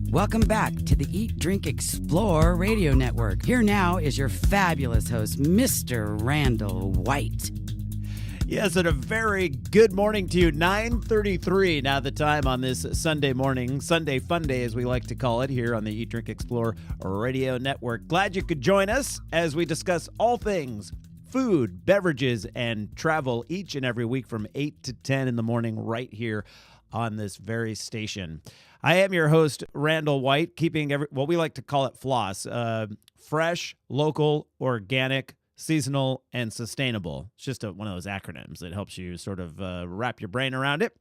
Welcome back to the Eat, Drink, Explore radio network. Here now is your fabulous host, Mr. Randall White. Yes, and a very good morning to you. 9:33 now the time on this Sunday morning, Sunday Fun Day as we like to call it here on the Eat, Drink, Explore radio network. Glad you could join us as we discuss all things food, beverages, and travel each and every week from 8 to 10 in the morning right here on this very station. I am your host, Randall White, keeping what we like to call it floss, fresh, local, organic, seasonal, and sustainable. It's just one of those acronyms that helps you sort of wrap your brain around it.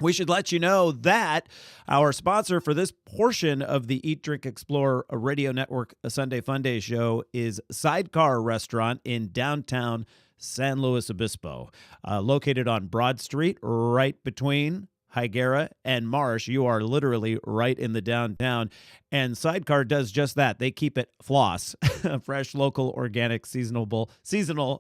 We should let you know that our sponsor for this portion of the Eat, Drink, Explore Radio Network Sunday Fun Day show is Sidecar Restaurant in downtown San Luis Obispo, located on Broad Street, right between Higuera and Marsh. You are literally right in the downtown, and Sidecar does just that. They keep it floss, fresh, local, organic, seasonal,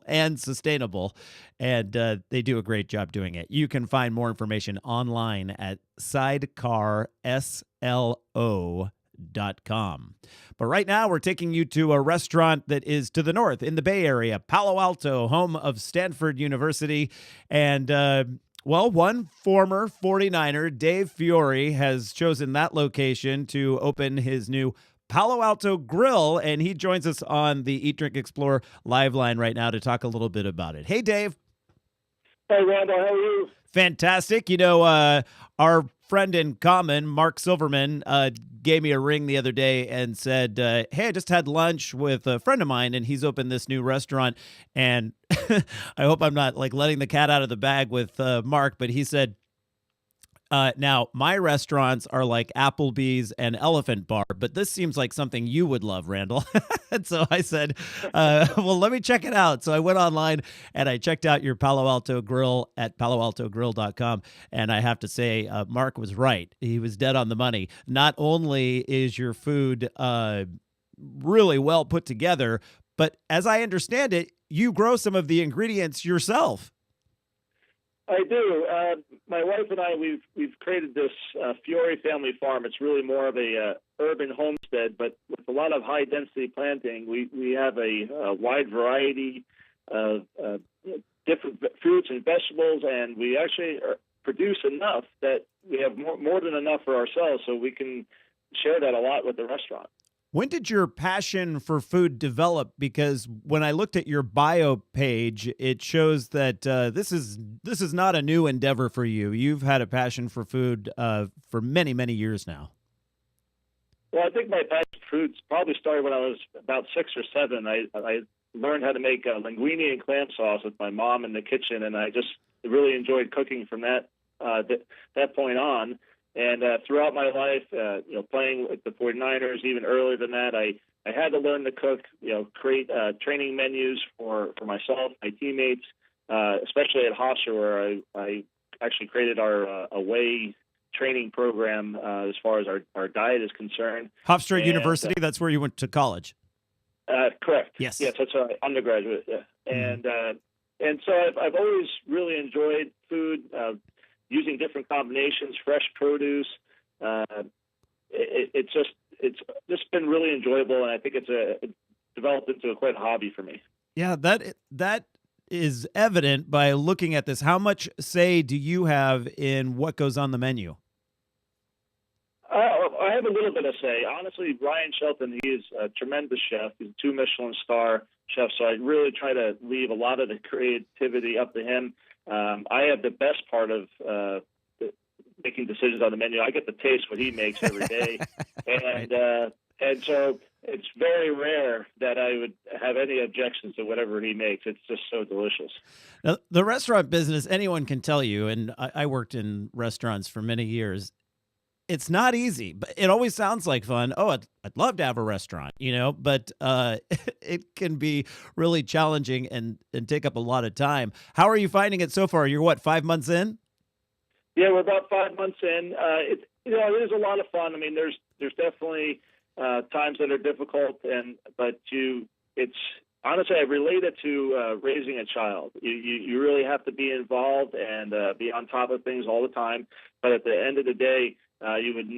and sustainable, and they do a great job doing it. You can find more information online at sidecarslo.com. But right now, we're taking you to a restaurant that is to the north in the Bay Area, Palo Alto, home of Stanford University, and well, one former 49er, Dave Fiore, has chosen that location to open his new Palo Alto Grill, and he joins us on the Eat, Drink, Explore live line right now to talk a little bit about it. Hey, Dave. Hey, Randall. How are you? Fantastic. You know, our friend in common, Mark Silverman, gave me a ring the other day and said, hey, I just had lunch with a friend of mine, and he's opened this new restaurant, and I hope I'm not like letting the cat out of the bag with Mark, but he said, now my restaurants are like Applebee's and Elephant Bar, but this seems like something you would love, Randall. And so I said, well, let me check it out. So I went online and I checked out your Palo Alto Grill at paloaltogrill.com. And I have to say, Mark was right. He was dead on the money. Not only is your food really well put together, but as I understand it, you grow some of the ingredients yourself. I do. My wife and I, we've created this Fiore family farm. It's really more of a urban homestead, but with a lot of high density planting. We have a wide variety of different fruits and vegetables, and we actually produce enough that we have more than enough for ourselves, so we can share that a lot with the restaurant. When did your passion for food develop? Because when I looked at your bio page, it shows that this is not a new endeavor for you. You've had a passion for food for many, many years now. Well, I think my passion for food probably started when I was about 6 or 7. I learned how to make linguine and clam sauce with my mom in the kitchen, and I just really enjoyed cooking from that point on. And throughout my life, playing with the 49ers, even earlier than that, I had to learn to cook, create training menus for myself, my teammates, especially at Hofstra, where I actually created our away training program as far as our diet is concerned. Hofstra University, that's where you went to college? Correct. Yes. Yes, that's undergraduate. Yeah. Mm-hmm. And so I've always really enjoyed food. Using different combinations, fresh produce, it's just been really enjoyable, and I think it's developed into quite a hobby for me. Yeah, that is evident by looking at this. How much say do you have in what goes on the menu? I have a little bit of say. Honestly, Ryan Shelton, he is a tremendous chef. He's a 2 Michelin star chef, so I really try to leave a lot of the creativity up to him. I have the best part of making decisions on the menu. I get to taste what he makes every day, and so it's very rare that I would have any objections to whatever he makes. It's just so delicious. Now, the restaurant business, anyone can tell you, and I worked in restaurants for many years. It's not easy, but it always sounds like fun. Oh, I'd love to have a restaurant, but it can be really challenging and take up a lot of time. How are you finding it so far? You're 5 months in? Yeah, we're about 5 months in. It is a lot of fun. I mean, there's definitely times that are difficult, but it's honestly, I relate it to raising a child. You really have to be involved and be on top of things all the time. But at the end of the day, you would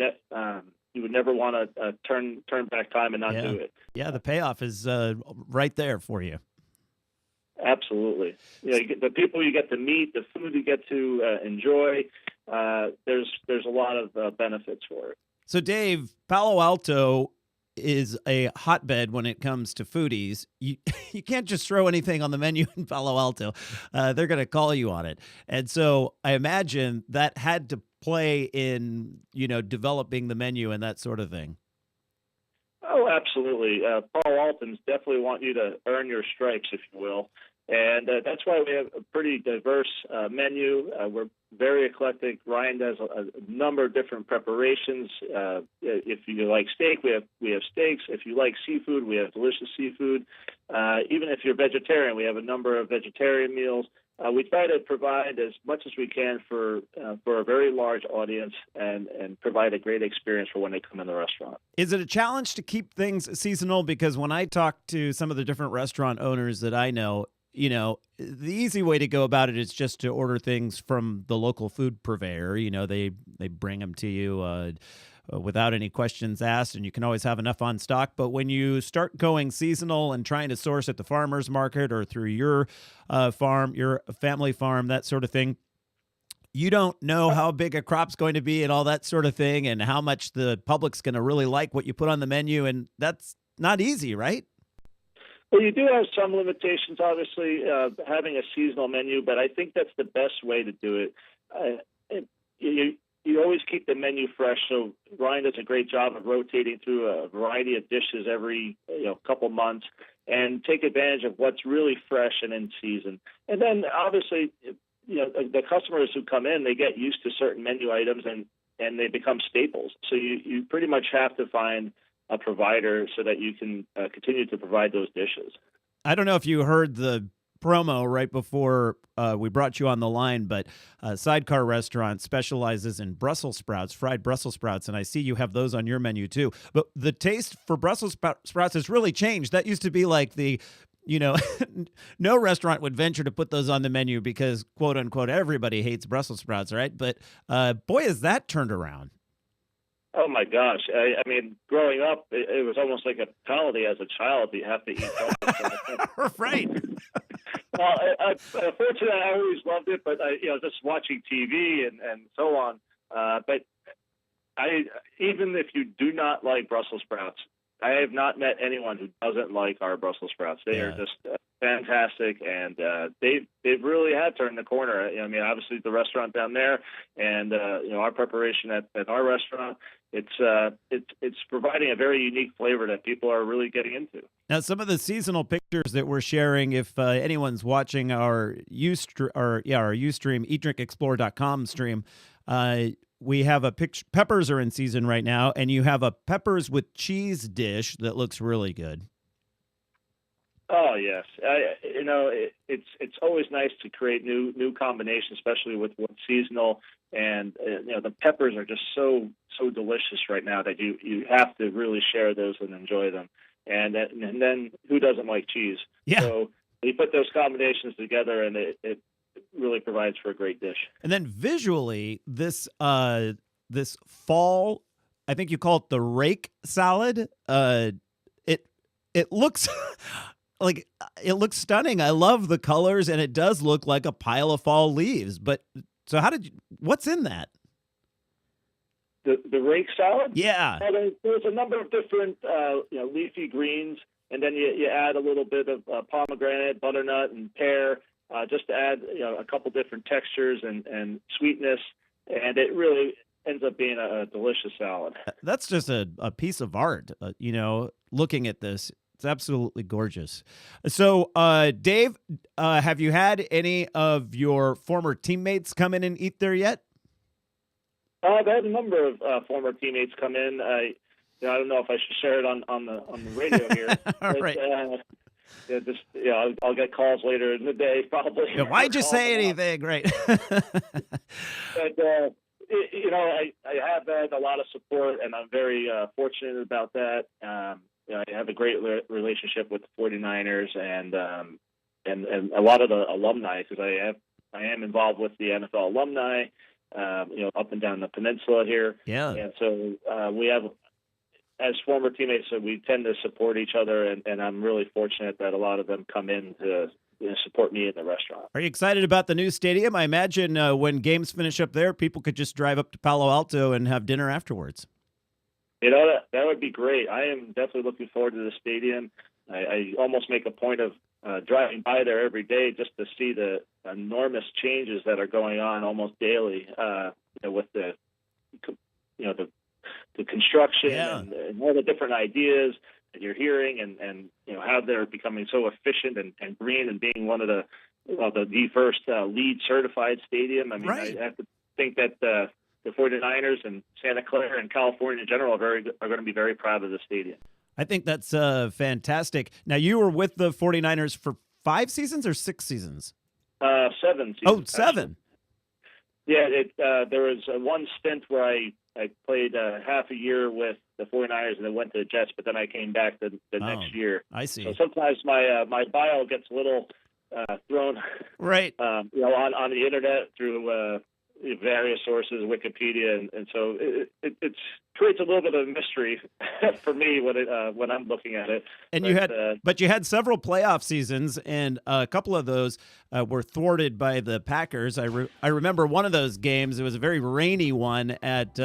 you would never want to turn back time and not do it. Yeah, the payoff is right there for you. Absolutely. You get the people you get to meet, the food you get to enjoy. There's a lot of benefits for it. So, Dave, Palo Alto is a hotbed when it comes to foodies. You can't just throw anything on the menu in Palo Alto. They're going to call you on it. And so I imagine that had to play in, developing the menu and that sort of thing. Oh, absolutely. Palo Altans definitely want you to earn your stripes, if you will. And that's why we have a pretty diverse menu. We're very eclectic. Ryan does a number of different preparations. If you like steak, we have steaks. If you like seafood, we have delicious seafood. Even if you're vegetarian, we have a number of vegetarian meals. We try to provide as much as we can for a very large audience and provide a great experience for when they come in the restaurant. Is it a challenge to keep things seasonal? Because when I talk to some of the different restaurant owners that I know, the easy way to go about it is just to order things from the local food purveyor. They bring them to you without any questions asked, and you can always have enough on stock. But when you start going seasonal and trying to source at the farmer's market or through your farm, your family farm, that sort of thing, you don't know how big a crop's going to be and all that sort of thing, and how much the public's going to really like what you put on the menu, and that's not easy, right? Well, you do have some limitations, obviously, having a seasonal menu, but I think that's the best way to do it. You always keep the menu fresh, so Ryan does a great job of rotating through a variety of dishes every couple months and take advantage of what's really fresh and in season. And then, obviously, the customers who come in, they get used to certain menu items and they become staples. So you pretty much have to find a provider so that you can continue to provide those dishes. I don't know if you heard the promo right before we brought you on the line, but Sidecar Restaurant specializes in Brussels sprouts, fried Brussels sprouts, and I see you have those on your menu too. But the taste for Brussels sprouts has really changed. That used to be like no restaurant would venture to put those on the menu because, quote unquote, everybody hates Brussels sprouts, right? But boy, has that turned around. Oh, my gosh. I mean, growing up, it was almost like a penalty as a child. You have to eat Brussels. Right. Well, fortunately, I always loved it, but, just watching TV and so on. But even if you do not like Brussels sprouts, I have not met anyone who doesn't like our Brussels sprouts. They are just fantastic, and they've really had turned the corner. I mean, obviously the restaurant down there, and our preparation at our restaurant, it's providing a very unique flavor that people are really getting into. Now, some of the seasonal pictures that we're sharing, if anyone's watching our Ustream, eatdrinkexplore.com stream, we have a picture. Peppers are in season right now, and you have a peppers with cheese dish that looks really good. Oh yes, it's always nice to create new combinations, especially with what's seasonal. And the peppers are just so delicious right now that you have to really share those and enjoy them. And then who doesn't like cheese? Yeah. So you put those combinations together, and it really provides for a great dish. And then visually, this fall, I think you call it the Rake Salad. It looks like it looks stunning. I love the colors, and it does look like a pile of fall leaves. But so what's in that? The Rake Salad? Yeah. There's a number of different leafy greens, and then you add a little bit of pomegranate, butternut, and pear, just to add a couple different textures and sweetness, and it really ends up being a delicious salad. That's just a piece of art, looking at this. It's absolutely gorgeous. So, Dave, have you had any of your former teammates come in and eat there yet? I've had a number of former teammates come in. I don't know if I should share it on the radio here. All right. I'll get calls later in the day, probably. Yeah, why'd you say anything? Right. But I have had a lot of support, and I'm very fortunate about that. I have a great relationship with the 49ers and a lot of the alumni, because I am involved with the NFL alumni, up and down the peninsula here. Yeah. And so we have as former teammates, we tend to support each other, and I'm really fortunate that a lot of them come in to support me in the restaurant. Are you excited about the new stadium? I imagine when games finish up there, people could just drive up to Palo Alto and have dinner afterwards. That would be great. I am definitely looking forward to the stadium. I almost make a point of driving by there every day just to see the enormous changes that are going on almost daily. With the construction and all the different ideas that you're hearing, and how they're becoming so efficient and green, and being one of the first LEED certified stadium. I mean, right. I have to think that the 49ers and Santa Clara and California in general are going to be very proud of the stadium. I think that's fantastic. Now, you were with the 49ers for 5 seasons or 6 seasons? 7 seasons. Oh, 7. Yeah, there was one stint where I played half a year with the 49ers and then went to the Jets, but then I came back the next year. I see. So sometimes my bio gets a little thrown right. On the internet through various sources, Wikipedia, and so it creates a little bit of a mystery for me when I'm looking at it. And you had several playoff seasons, and a couple of those were thwarted by the Packers. I remember one of those games. It was a very rainy one at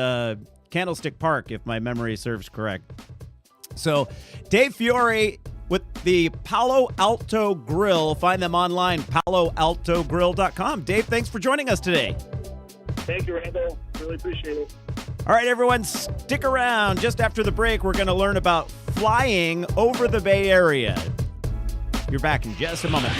Candlestick Park, if my memory serves correct. So, Dave Fiore with the Palo Alto Grill. Find them online, paloaltogrill.com. Dave, thanks for joining us today. Thank you, Randall. Really appreciate it. All right, everyone, stick around. Just after the break, we're going to learn about flying over the Bay Area. You're back in just a moment.